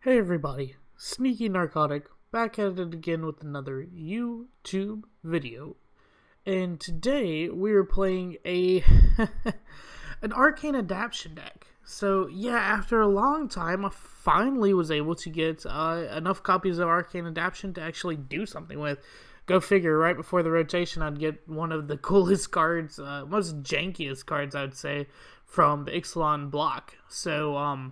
Hey everybody, Sneaky Narcotic, back at it again with another YouTube video. And today we are playing an Arcane Adaptation deck. So yeah, after a long time, I finally was able to get enough copies of Arcane Adaptation to actually do something with. Go figure, right before the rotation I'd get one of the coolest cards, most jankiest cards I would say, from the Ixalan block. So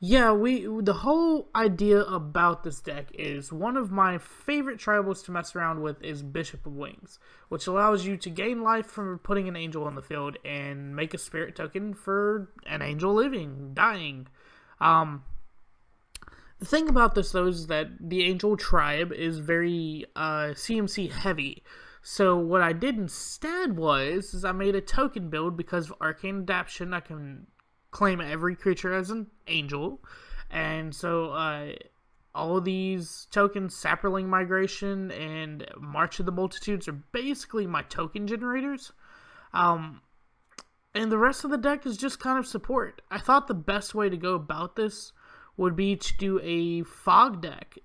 yeah, the whole idea about this deck is one of my favorite tribals to mess around with is Bishop of Wings, which allows you to gain life from putting an angel on the field and make a spirit token for an angel living, dying. The thing about this though is that the angel tribe is very CMC heavy. So what I did instead was I made a token build because of Arcane Adaptation. I can claim every creature as an angel, and so all of these tokens, Saproling Migration and March of the Multitudes, are basically my token generators, and the rest of the deck is just kind of support. I thought the best way to go about this would be to do a fog deck,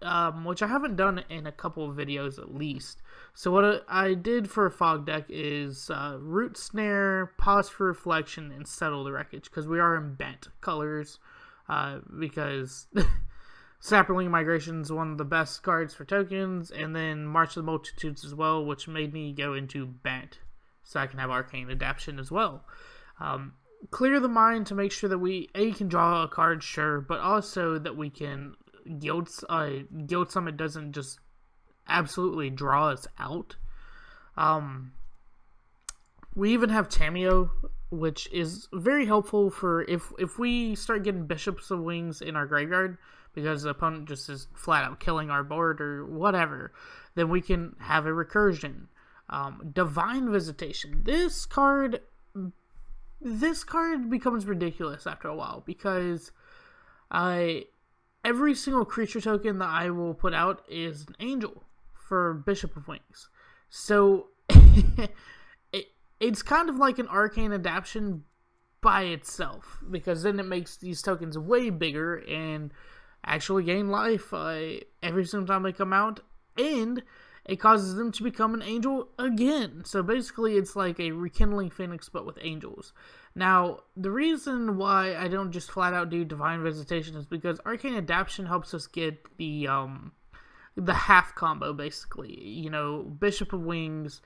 which I haven't done in a couple of videos at least. So what I did for a fog deck is Rootsnare, Pause for Reflection, and Settle the Wreckage, because we are in bent colors, because Saproling Migration is one of the best cards for tokens, and then March of the Multitudes as well, which made me go into bent, so I can have Arcane Adaptation as well. Clear the mind to make sure that we can draw a card, sure, but also that we can Guild Summit doesn't just absolutely draw us out. We even have Tamiyo, which is very helpful for if we start getting Bishops of Wings in our graveyard because the opponent just is flat out killing our board or whatever, then we can have a recursion. Divine Visitation. This card becomes ridiculous after a while because every single creature token that I will put out is an angel for Bishop of Wings. So it's kind of like an Arcane Adaptation by itself, because then it makes these tokens way bigger and actually gain life every single time they come out, and it causes them to become an angel again. So basically it's like a Rekindling Phoenix but with angels. Now, the reason why I don't just flat out do Divine Visitation is because Arcane Adaptation helps us get the half combo, basically. You know, Bishop of Wings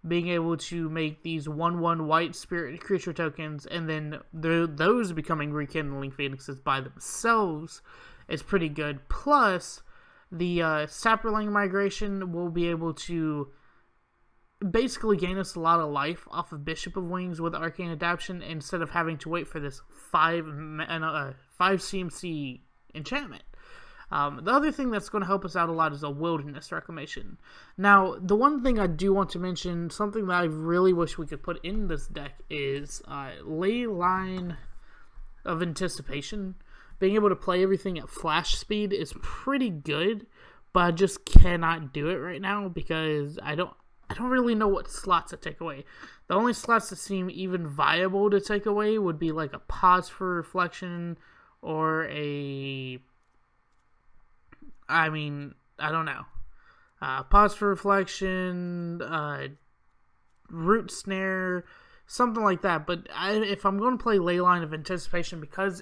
being able to make these 1/1 white spirit creature tokens, and then those becoming Rekindling Phoenixes by themselves is pretty good. Plus, the Saproling Migration will be able to basically gain us a lot of life off of Bishop of Wings with Arcane Adaptation instead of having to wait for this 5 CMC enchantment. The other thing that's going to help us out a lot is a Wilderness Reclamation. Now, the one thing I do want to mention, something that I really wish we could put in this deck, is Leyline of Anticipation. Being able to play everything at flash speed is pretty good, but I just cannot do it right now because I don't really know what slots to take away. The only slots that seem even viable to take away would be like a Pause for Reflection or I don't know. Pause for Reflection, Rootsnare, something like that. But if I'm going to play Leyline of Anticipation, because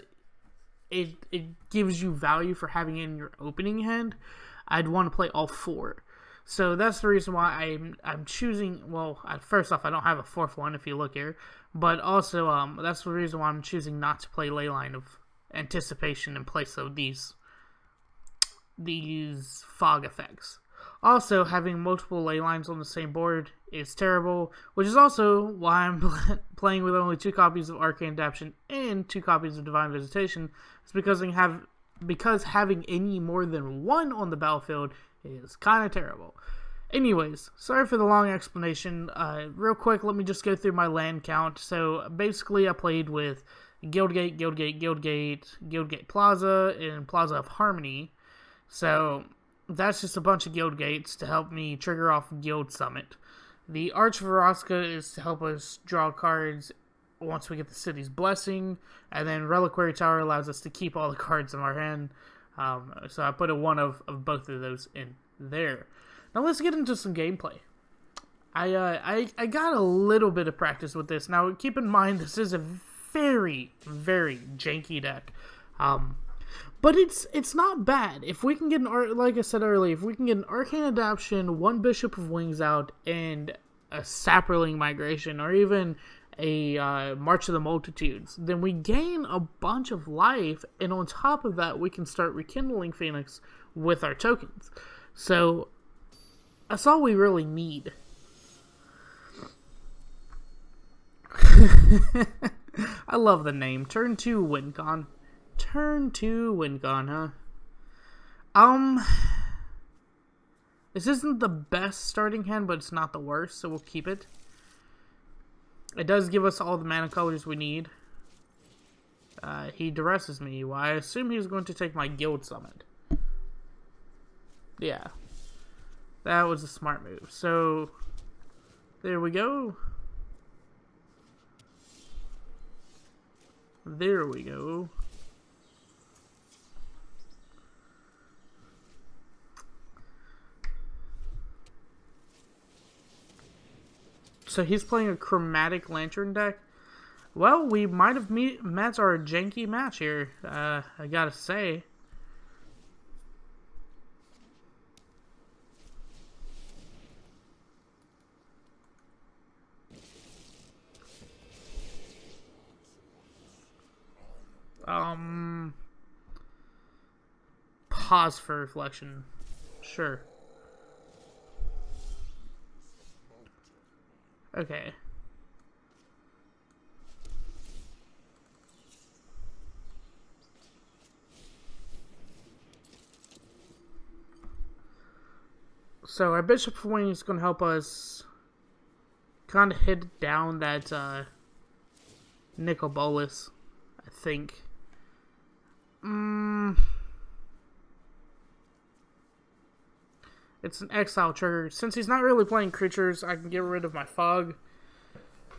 it gives you value for having it in your opening hand, I'd want to play all 4. So that's the reason why I'm choosing. Well, first off, I don't have a 4th one if you look here, but also that's the reason why I'm choosing not to play Leyline of Anticipation in place of these fog effects. Also, having multiple ley lines on the same board is terrible, which is also why I'm playing with only 2 copies of Arcane Adaptation and 2 copies of Divine Visitation. It's because having any more than 1 on the battlefield is kind of terrible. Anyways, sorry for the long explanation. Real quick, let me just go through my land count. So basically I played with Guildgate, Guildgate Plaza, and Plaza of Harmony. So that's just a bunch of Guildgates to help me trigger off Guild Summit. The Arch of Orazca is to help us draw cards once we get the city's blessing, and then Reliquary Tower allows us to keep all the cards in our hand. So I put a one of both of those in there. Now let's get into some gameplay. I got a little bit of practice with this. Now keep in mind this is a very, very janky deck. But it's not bad. If we can get like I said earlier, if we can get an Arcane Adaptation, one Bishop of Wings out, and a Saproling Migration, or even a March of the Multitudes, then we gain a bunch of life, and on top of that, we can start rekindling Phoenix with our tokens. So that's all we really need. I love the name. Turn 2 WinCon. Turn 2 WinCon, huh? This isn't the best starting hand, but it's not the worst, so we'll keep it. It does give us all the mana colors we need. He duresses me. Well, I assume he's going to take my Guild Summit. Yeah. That was a smart move. So, there we go. There we go. So he's playing a Chromatic Lantern deck. Well, we might have met our janky match here, I gotta say. Pause for reflection. Sure. Okay. So our Bishop of Wing is going to help us kind of hit down that Nicol Bolas, I think. It's an exile trigger. Since he's not really playing creatures, I can get rid of my fog.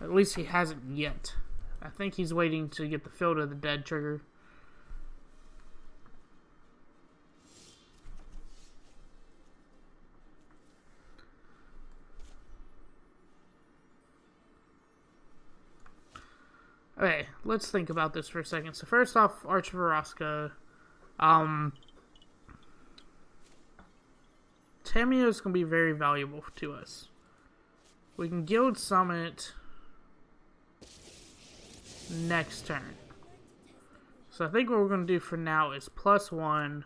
At least he hasn't yet. I think he's waiting to get the Field of the Dead trigger. Okay, let's think about this for a second. So first off, Arch of Orazca. Tamiyo is going to be very valuable to us. We can Guild Summit next turn. So I think what we're going to do for now is +1.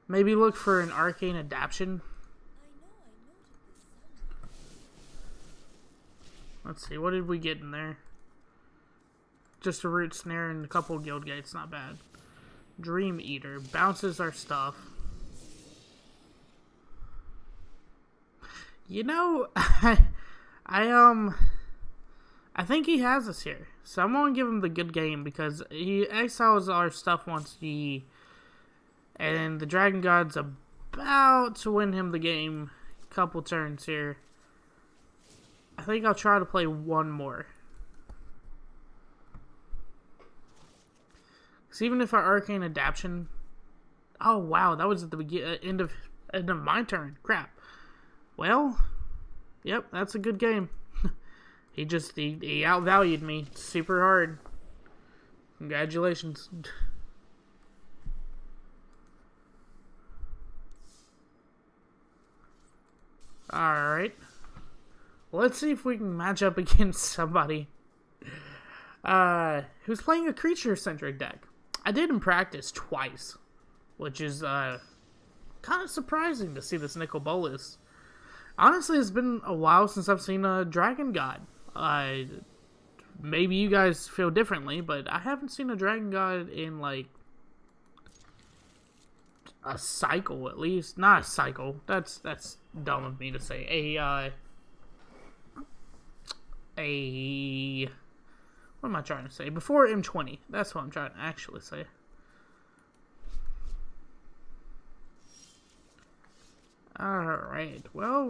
Maybe look for an Arcane Adaptation. Let's see, what did we get in there? Just a Rootsnare and a couple of Guildgates, not bad. Dream Eater bounces our stuff. You know, I think he has us here. So I'm gonna give him the good game because he exiles our stuff once he, and the Dragon God's about to win him the game. Couple turns here. I think I'll try to play one more. Because even if our Arcane Adaptation... Oh, wow, that was at the end of my turn. Crap. Well, yep, that's a good game. he outvalued me super hard. Congratulations. Alright. Let's see if we can match up against somebody who's playing a creature-centric deck. I did in practice twice, which is kind of surprising to see this Nicol Bolas. Honestly, it's been a while since I've seen a Dragon God. Maybe you guys feel differently, but I haven't seen a Dragon God in, like, a cycle, at least. Not a cycle. That's dumb of me to say. What am I trying to say? Before M20. That's what I'm trying to actually say. Alright. Well,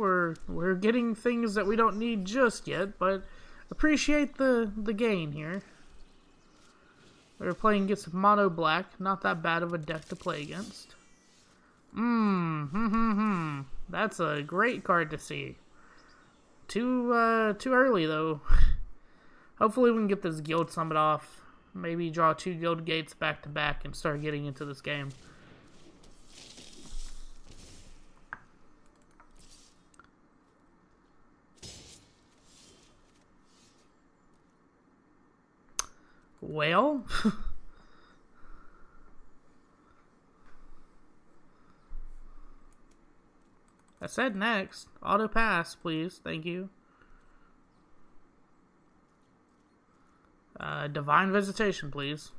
we're getting things that we don't need just yet, but appreciate the gain here. We're playing against mono black. Not that bad of a deck to play against. That's a great card to see. Too early though. Hopefully we can get this Guild Summit off. Maybe draw 2 Guild Gates back to back and start getting into this game. Well, I said next. Auto pass, please. Thank you. Divine Visitation, please.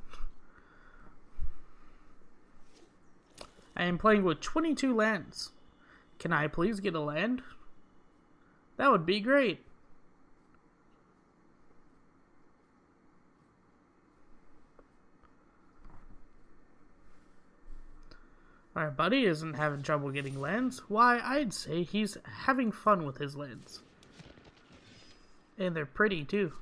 I am playing with 22 lands. Can I please get a land? That would be great. Our buddy isn't having trouble getting lands. Why, I'd say he's having fun with his lands. And they're pretty, too.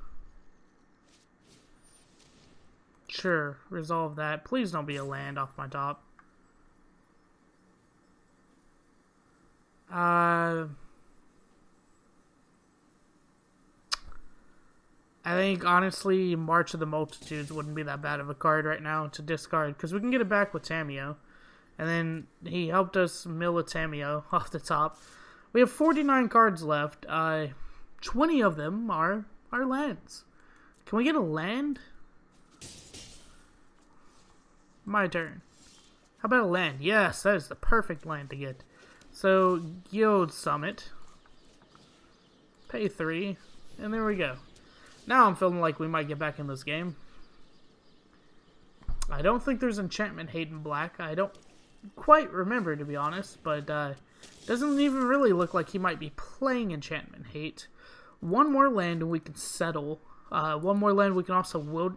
Sure, resolve that. Please don't be a land off my top. I think, honestly, March of the Multitudes wouldn't be that bad of a card right now to discard, because we can get it back with Tamiyo. And then he helped us mill a Tamiyo off the top. We have 49 cards left. 20 of them are lands. Can we get a land? My turn. How about a land? Yes, that is the perfect land to get. So, Guild Summit. Pay 3. And there we go. Now I'm feeling like we might get back in this game. I don't think there's Enchantment Hate in black. I don't quite remember, to be honest, but doesn't even really look like he might be playing Enchantment Hate. One more land and we can settle. One more land we can also we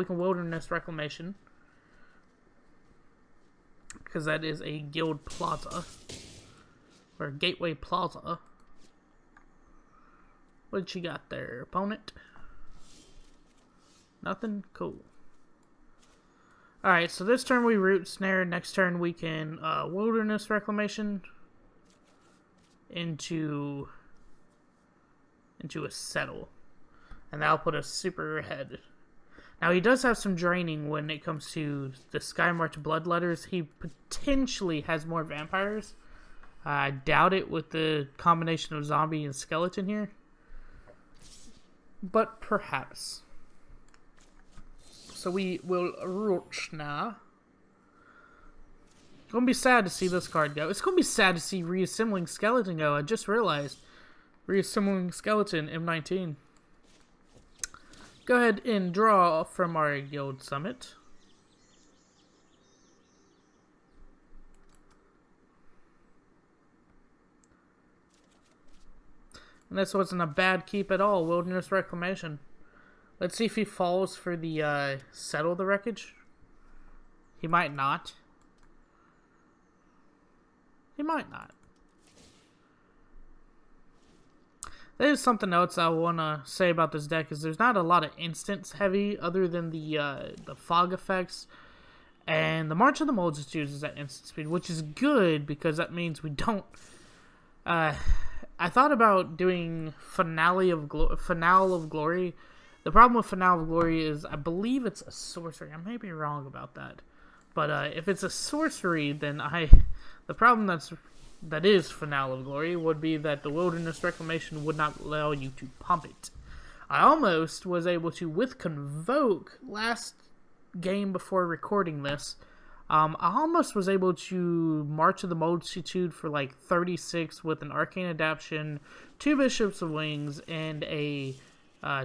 can Wilderness Reclamation, because that is a Guild Plaza or Gateway Plaza. What you got there, opponent? Nothing? Cool. Alright, so this turn we Rootsnare, next turn we can Wilderness Reclamation into a settle. And that'll put us super ahead. Now he does have some draining when it comes to the Skymarch Bloodletters. He potentially has more vampires. I doubt it with the combination of zombie and skeleton here. But perhaps. So we will Rootsnare. It's going to be sad to see this card go. It's going to be sad to see Reassembling Skeleton go. I just realized. Reassembling Skeleton, M19. Go ahead and draw from our Guild Summit. And this wasn't a bad keep at all. Wilderness Reclamation. Let's see if he falls for the Settle the Wreckage. He might not. He might not. That is something else I want to say about this deck, is there's not a lot of instants heavy other than the fog effects. And the March of the Multitudes is at instant speed, which is good because that means we don't... I thought about doing Finale of Glory. The problem with Finale of Glory is I believe it's a sorcery. I may be wrong about that. But if it's a sorcery, then the problem that is Finale of Glory would be that the Wilderness Reclamation would not allow you to pump it. I almost was able to, with Convoke, last game before recording this, I almost was able to March of the Multitude for like 36 with an Arcane Adaptation, 2 Bishops of Wings, and a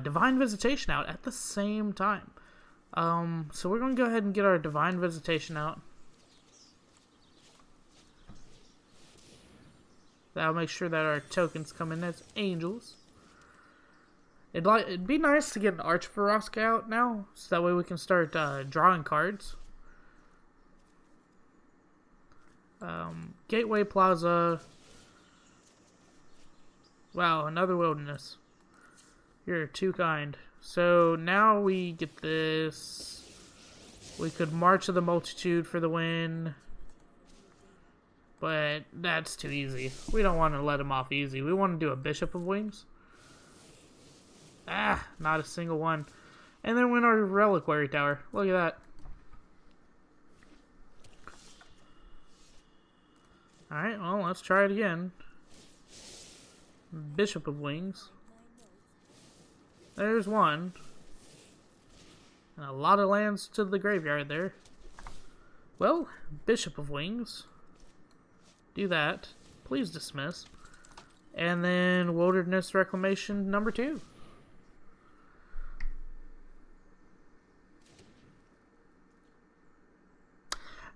Divine Visitation out at the same time. So we're going to go ahead and get our Divine Visitation out. That'll make sure that our tokens come in as angels. It'd be nice to get an Arch of Orazca out now, so that way we can start drawing cards. Gateway Plaza. Wow, another Wilderness. You're too kind. So now we get this. We could March of the Multitude for the win. But that's too easy. We don't want to let him off easy. We want to do a Bishop of Wings. Ah, not a single one. And then win our Reliquary Tower. Look at that. Alright, well, let's try it again. Bishop of Wings. There's one. And a lot of lands to the graveyard there. Well, Bishop of Wings. Do that. Please dismiss. And then Wilderness Reclamation number 2.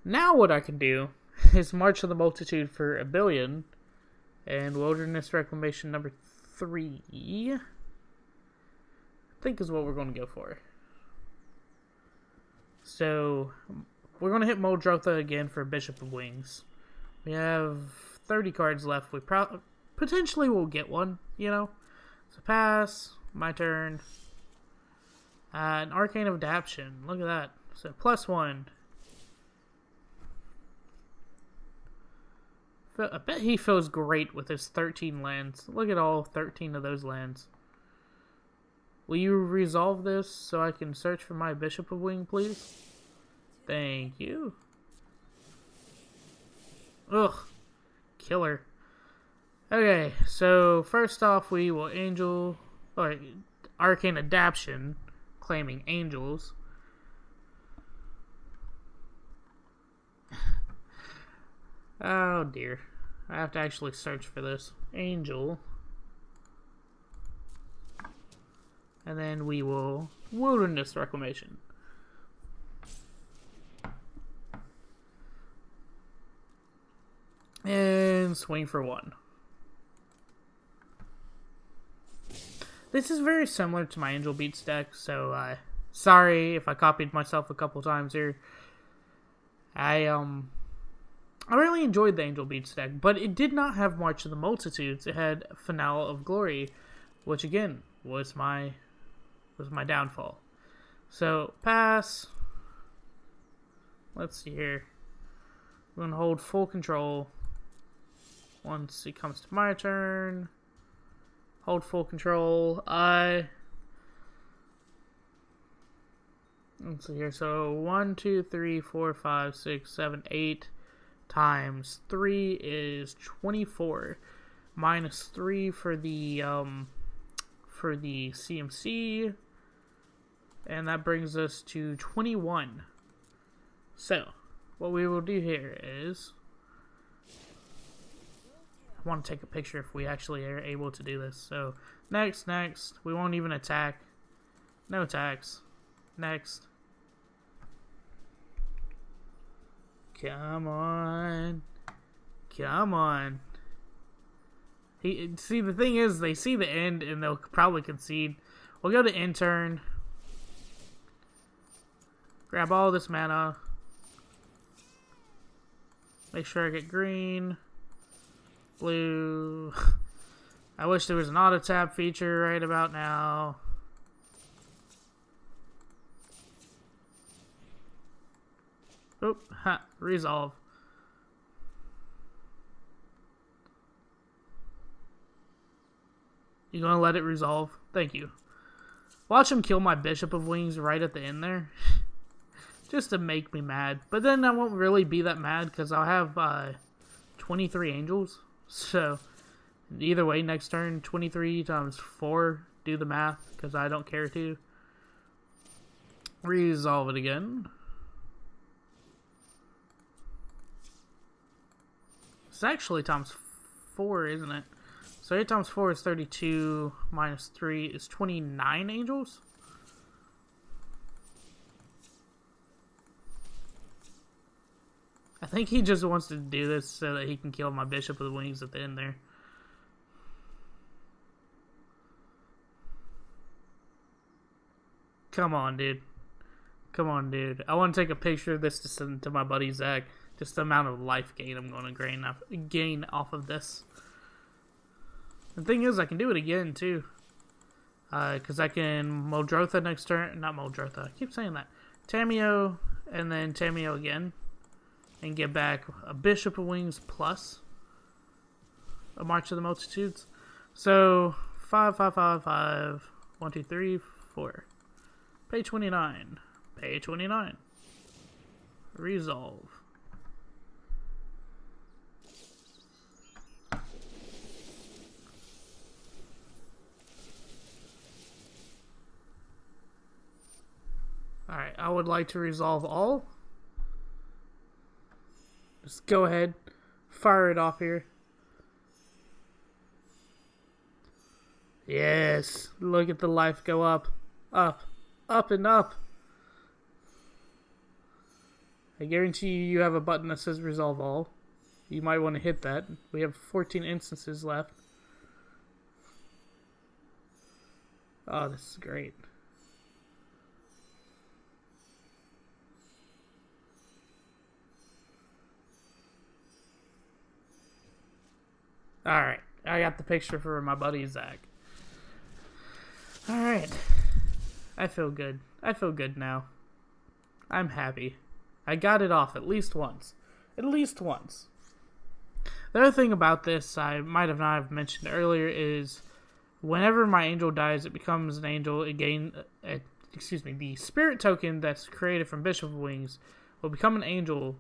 Now what I can do is March of the Multitude for 1 billion. And Wilderness Reclamation number 3. I think is what we're going to go for. So, we're going to hit Muldrotha again for Bishop of Wings. We have 30 cards left. We potentially will get one, you know. So pass, my turn. An Arcane Adaptation. Look at that. So +1. I bet he feels great with his 13 lands. Look at all 13 of those lands. Will you resolve this so I can search for my Bishop of Wing, please? Thank you. Ugh. Killer. Okay, so first off we will Arcane Adaptation, claiming angels. Oh dear. I have to actually search for this. Angel. And then we will Wilderness Reclamation. And swing for 1. This is very similar to my Angel Beats deck, so sorry if I copied myself a couple times here. I really enjoyed the Angel Beats deck, but it did not have March of the Multitudes. It had Finale of Glory, which again was my downfall. So pass. Let's see here. We're gonna hold full control. Once it comes to my turn, hold full control. Let's see here. So 1, 2, 3, 4, 5, 6, 7, 8 times 3 is 24. Minus 3 for the CMC, and that brings us to 21. So what we will do here is, I want to take a picture if we actually are able to do this. So next, we won't even attack. No attacks. Next. Come on. Come on. See, the thing is, they see the end and they'll probably concede. We'll go to end turn. Grab all this mana. Make sure I get green. Blue. I wish there was an auto tap feature right about now. Oop, ha, resolve. You gonna let it resolve? Thank you. Watch him kill my Bishop of Wings right at the end there. Just to make me mad. But then I won't really be that mad because I'll have 23 angels. So, either way, next turn, 23 times 4. Do the math because I don't care to. Resolve it again. It's actually times 4, isn't it? So 8 times 4 is 32, minus 3 is 29 angels? I think he just wants to do this so that he can kill my Bishop of the Wings at the end there. Come on, dude. Come on, dude. I want to take a picture of this to send to my buddy Zach. Just the amount of life gain I'm going to gain off of this. The thing is, I can do it again, too. Because I can Muldrotha next turn. Not Muldrotha. I keep saying that. Tamiyo, and then Tamiyo again. And get back a Bishop of Wings plus a March of the Multitudes. So, 5, 5, 5, 5. 1, 2, 3, 4. Pay 29. Pay 29. Resolve. Alright, I would like to resolve all. Just go ahead. Fire it off here. Yes. Look at the life go up. Up. Up and up. I guarantee you have a button that says resolve all. You might want to hit that. We have 14 instances left. Oh, this is great. Alright, I got the picture for my buddy Zach. Alright. I feel good. I feel good now. I'm happy. I got it off at least once. At least once. The other thing about this I might have not have mentioned earlier is whenever my angel dies, it becomes an angel again. The spirit token that's created from Bishop of Wings will become an angel,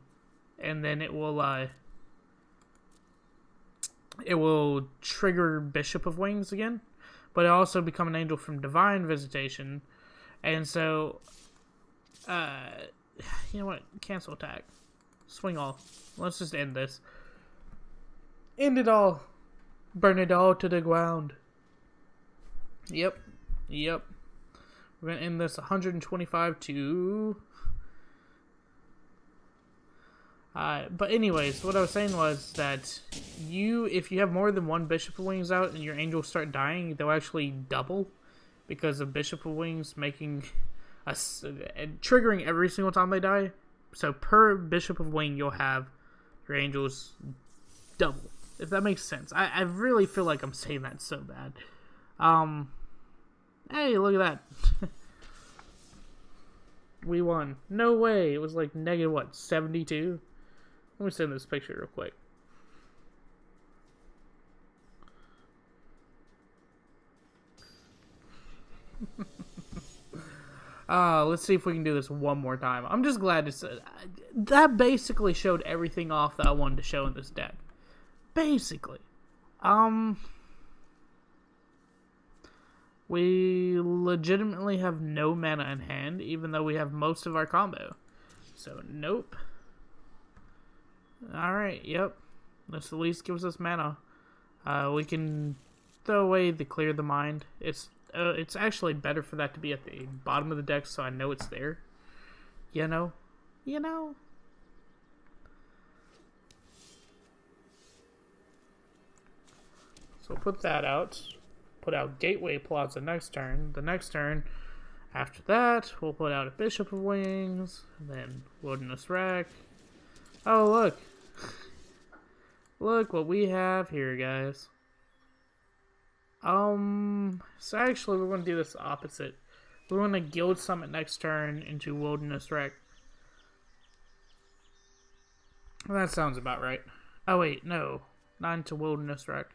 and then it will trigger Bishop of Wings again, but it also become an angel from Divine Visitation, and so, you know what? Cancel attack. Swing all. Let's just end this. End it all. Burn it all to the ground. Yep. We're going to end this 125 to... but anyways, what I was saying was that if you have more than one Bishop of Wings out and your angels start dying, they'll actually double because of Bishop of Wings making triggering every single time they die. So per Bishop of Wing, you'll have your angels double. If that makes sense. I really feel like I'm saying that so bad. Hey, look at that. We won. No way. It was like negative, what, 72? Let me send this picture real quick. Let's see if we can do this one more time. I'm just glad to say that basically showed everything off that I wanted to show in this deck. Basically. We legitimately have no mana in hand, even though we have most of our combo. So, nope. Alright, yep. This at least gives us mana. We can throw away the Clear the Mind. It's actually better for that to be at the bottom of the deck, so I know it's there. You know? So put that out. Put out Gateway Plaza next turn. The next turn, after that, we'll put out a Bishop of Wings, and then Wilderness Wreck. Oh, look. Look what we have here, guys. So actually, we're going to do this opposite. We're going to Guild Summit next turn into Wilderness Wreck. That sounds about right. Oh, wait, no. Not into Wilderness Wreck.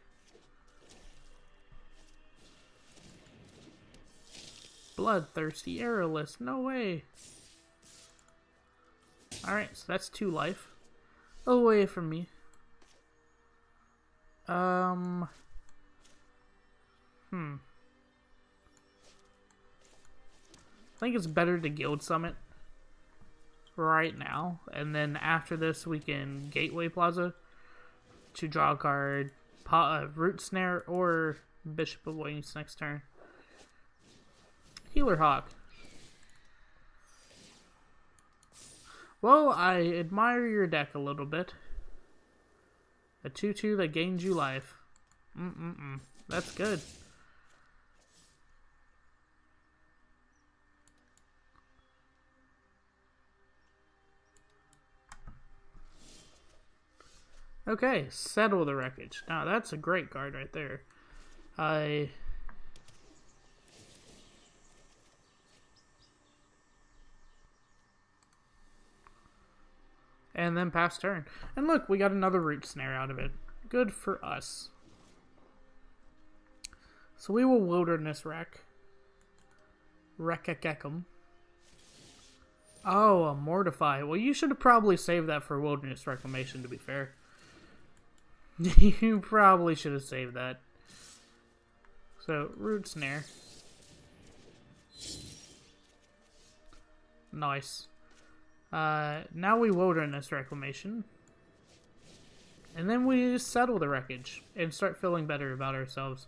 Bloodthirsty Arrowless. No way. Alright, so that's 2 life. Away from me. I think it's better to Guild Summit right now. And then after this, we can Gateway Plaza to draw a card. Rootsnare or Bishop of Wings next turn. Healer Hawk. Well, I admire your deck a little bit. A 2/2 that gains you life. That's good. Okay, Settle the Wreckage. Now, that's a great card right there. And then pass turn. And look, we got another Rootsnare out of it. Good for us. So we will Wilderness Wreck-a-Geckum. Oh, a Mortify. Well, you should have probably saved that for Wilderness Reclamation, to be fair. You probably should have saved that. So, Rootsnare. Nice. Now we Wilderness Reclamation. And then we just settle the Wreckage and start feeling better about ourselves.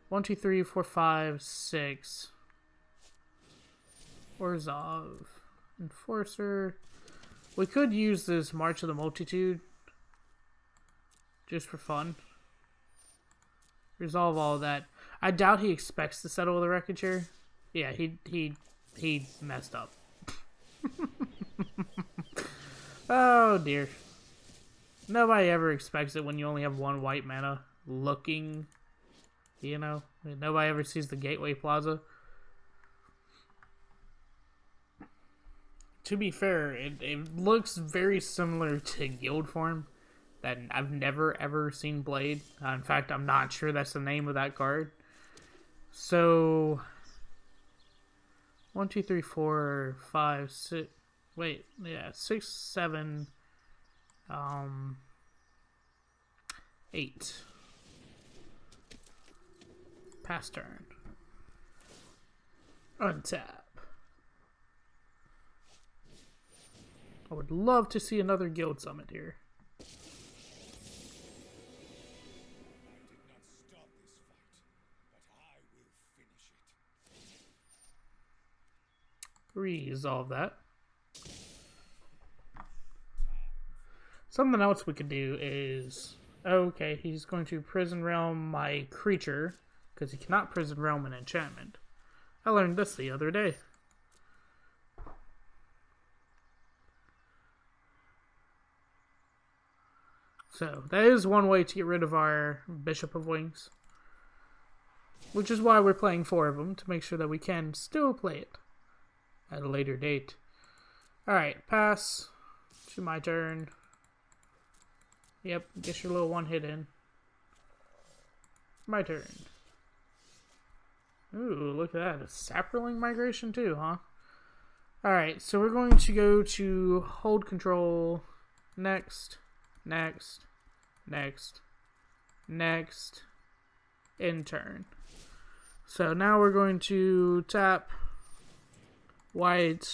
1, 2, 3, 4, 5, 6. Orzhov. Enforcer. We could use this March of the Multitude. Just for fun. Resolve all of that. I doubt he expects to settle the Wreckage here. Yeah, he messed up. Oh dear. Nobody ever expects it when you only have 1 white mana. Looking, you know? Nobody ever sees the Gateway Plaza. To be fair, it looks very similar to Guild Form that I've never ever seen played. In fact, I'm not sure that's the name of that card. So 1, 2, 3, 4, 5, 6. Wait, yeah, 6, 7, 8. Pass turn. Untap. I would love to see another guild summit here. Resolve that. Something else we could do is... Okay, he's going to Prison Realm my creature, because he cannot Prison Realm an enchantment. I learned this the other day. So, that is one way to get rid of our Bishop of Wings. Which is why we're playing 4 of them, to make sure that we can still play it at a later date. Alright, pass to my turn. Yep, get your little 1-hit in. My turn. Ooh, look at that. A Saproling Migration too, huh? Alright, so we're going to go to hold control. Next. Next. Next. Next. In turn. So now we're going to tap white,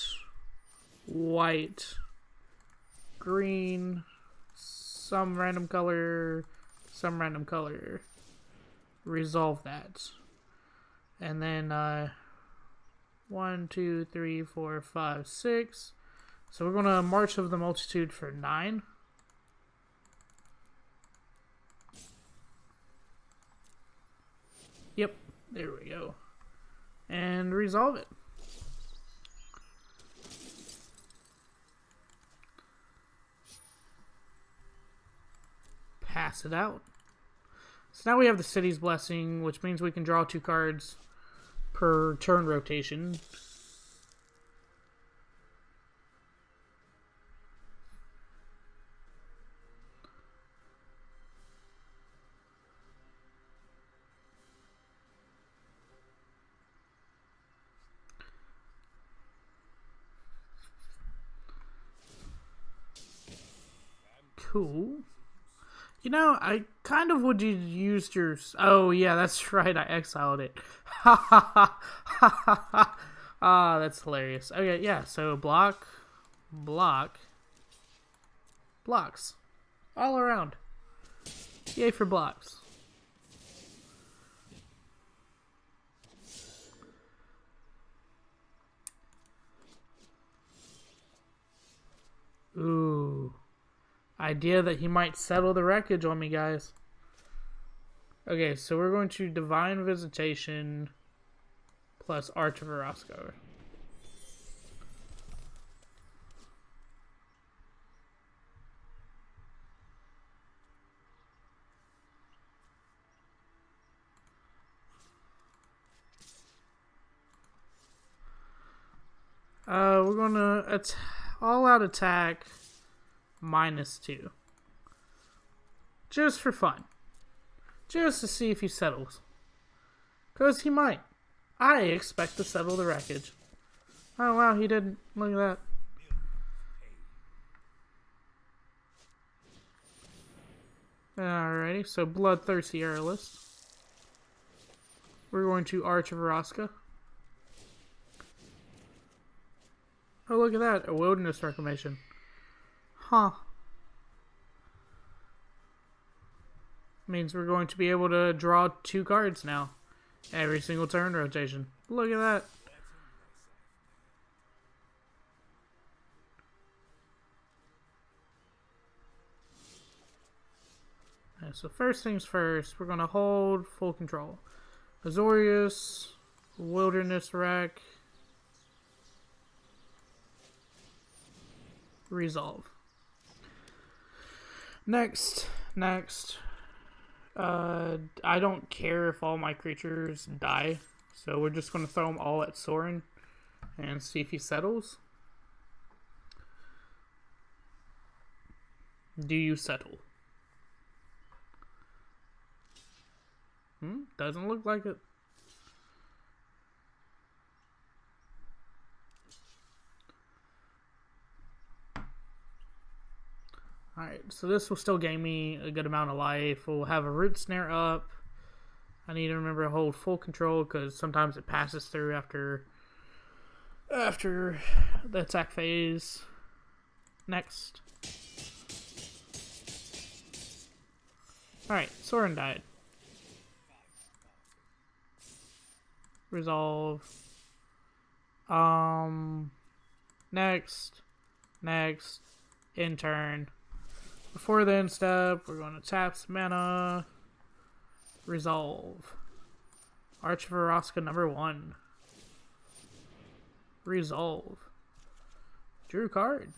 white, green, some random color, resolve that. And then 1, 2, 3, 4, 5, 6. So we're going to March of the Multitude for 9. Yep, there we go. And resolve it. Pass it out. So now we have the City's Blessing, which means we can draw 2 cards per turn rotation. Cool. You know, I kind of would use your... Oh, yeah, that's right. I exiled it. Ha ha ha ha ha ha. Ah, that's hilarious. Okay, yeah, so block, blocks. All around. Yay for blocks. Ooh. Idea that he might settle the Wreckage on me, guys. Okay, so we're going to Divine Visitation plus Arch of Orazca. We're gonna all-out attack -2. Just for fun. Just to see if he settles. Because he might. I expect to settle the Wreckage. Oh wow, he didn't. Look at that. Alrighty, so Bloodthirsty Aerialist. We're going to Arch of Orazca. Oh, look at that. A Wilderness Reclamation. Huh. Means we're going to be able to draw 2 cards now. Every single turn rotation. Look at that. Okay, so first things first, we're going to hold full control. Azorius, Wilderness Wreck, Resolve. Next. I don't care if all my creatures die, so we're just going to throw them all at Sorin and see if he settles. Do you settle? Doesn't look like it. Alright, so this will still gain me a good amount of life. We'll have a Rootsnare up. I need to remember to hold full control because sometimes it passes through after the attack phase. Next. Alright, Sorin died. Resolve. Next. In turn. Before the end step, we're going to tap some mana. Resolve. Arch of Orazca number 1. Resolve. Drew a card.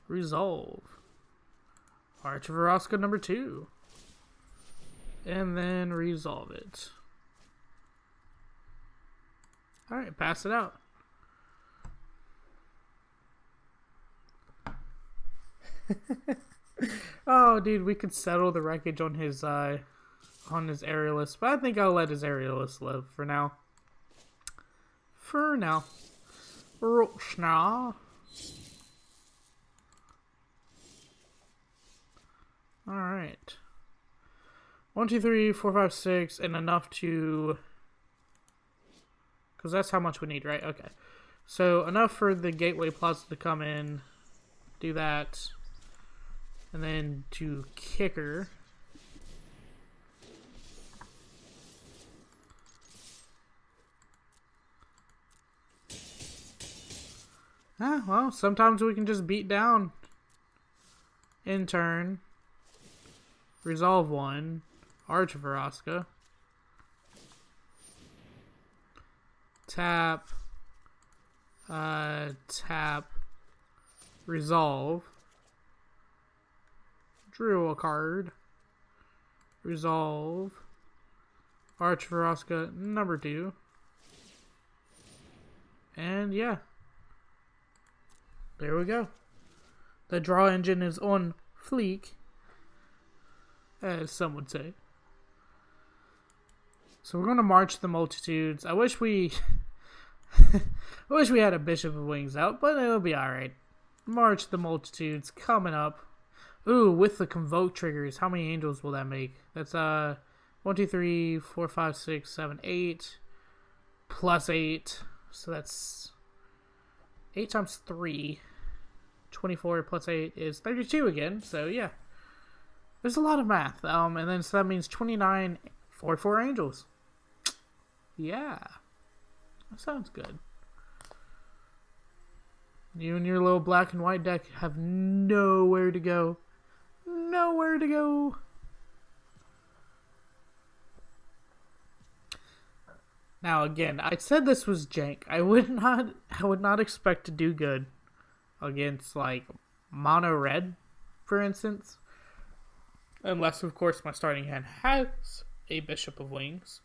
Resolve. Arch of Orazca number 2. And then resolve it. Alright, pass it out. Oh, dude, we could settle the Wreckage on his Aerialist, but I think I'll let his Aerialist live for now. Rootsnare. Alright. 1, 2, 3, 4, 5, 6, and enough to... Because that's how much we need, right? Okay. So, enough for the Gateway Plaza to come in. Do that. And then to Kicker. Well, sometimes we can just beat down. In turn. Resolve 1. Arch of Orazca. Tap. Tap. Resolve. Drew a card. Resolve. Arch of Orazca number 2. And yeah. There we go. The draw engine is on fleek, as some would say. So we're going to march the multitudes. I wish we had a Bishop of Wings out, but it'll be alright. March the multitudes coming up. Ooh, with the convoke triggers, how many angels will that make? That's 1, 2, 3, 4, 5, 6, 7, 8 plus 8. So that's 8 times 3. 24 plus 8 is 32 again. So yeah. There's a lot of math. And then so that means 29 for 4 angels. Yeah. That sounds good. You and your little black and white deck have nowhere to go. Nowhere to go. Now again, I said this was jank. I would not expect to do good against like mono red, for instance. Unless of course my starting hand has a Bishop of Wings.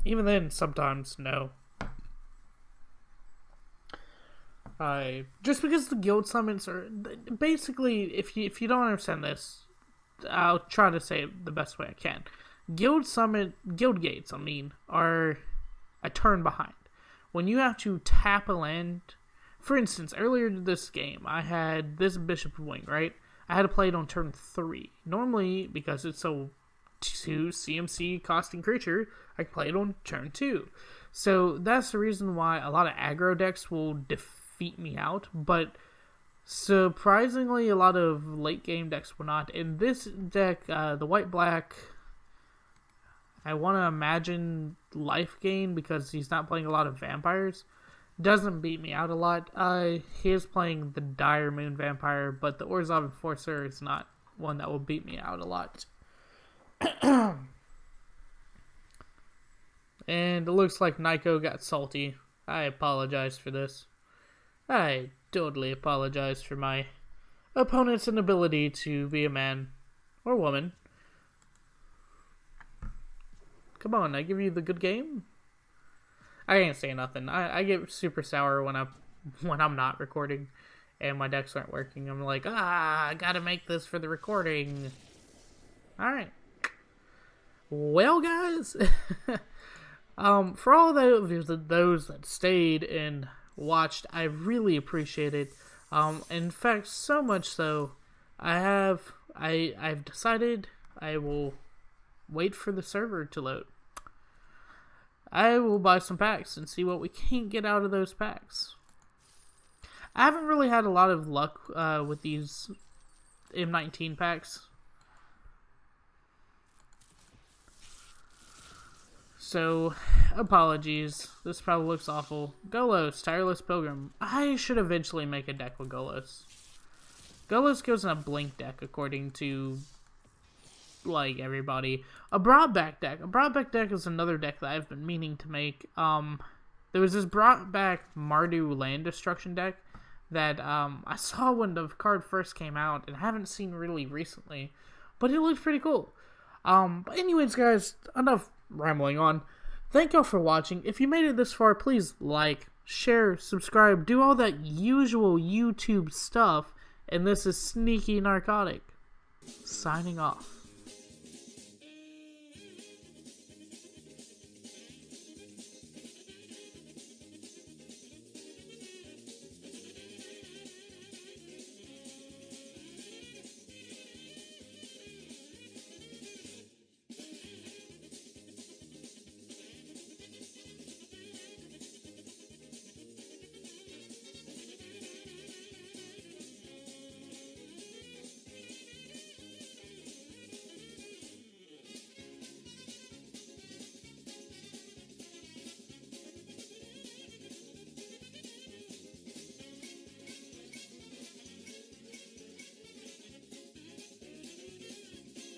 Even then sometimes no. Just because the guild summons are basically, if you don't understand this, I'll try to say it the best way I can. Guild gates, are a turn behind. When you have to tap a land, for instance, earlier in this game, I had this Bishop of Wing, right? I had to play it on turn 3. Normally, because it's a 2 CMC costing creature, I can play it on turn 2. So that's the reason why a lot of aggro decks will defeat me out, but surprisingly a lot of late game decks will not. In this deck, the white-black, I want to imagine life gain because he's not playing a lot of vampires, doesn't beat me out a lot. He is playing the Dire Moon Vampire, but the Orzhov Enforcer is not one that will beat me out a lot. And it looks like Nico got salty. I apologize for this. I totally apologize for my opponent's inability to be a man or woman. Come on, I give you the good game. I ain't saying nothing. I get super sour when I'm not recording and my decks aren't working. I'm like, I gotta make this for the recording. Alright. Well, guys, for all those that stayed and watched, I really appreciate it. In fact, so much so, I've decided I will wait for the server to load. I will buy some packs and see what we can get out of those packs. I haven't really had a lot of luck with these M19 packs. So, apologies. This probably looks awful. Golos, Tireless Pilgrim. I should eventually make a deck with Golos. Golos goes in a blink deck, according to, like, everybody. A Broadback deck. A Broadback deck is another deck that I've been meaning to make. There was this Broadback Mardu land destruction deck that I saw when the card first came out and haven't seen really recently. But it looks pretty cool. But anyways, guys, enough rambling on. Thank y'all for watching. If you made it this far, please like, share, subscribe, do all that usual YouTube stuff. And this is Sneaky Narcotic, signing off.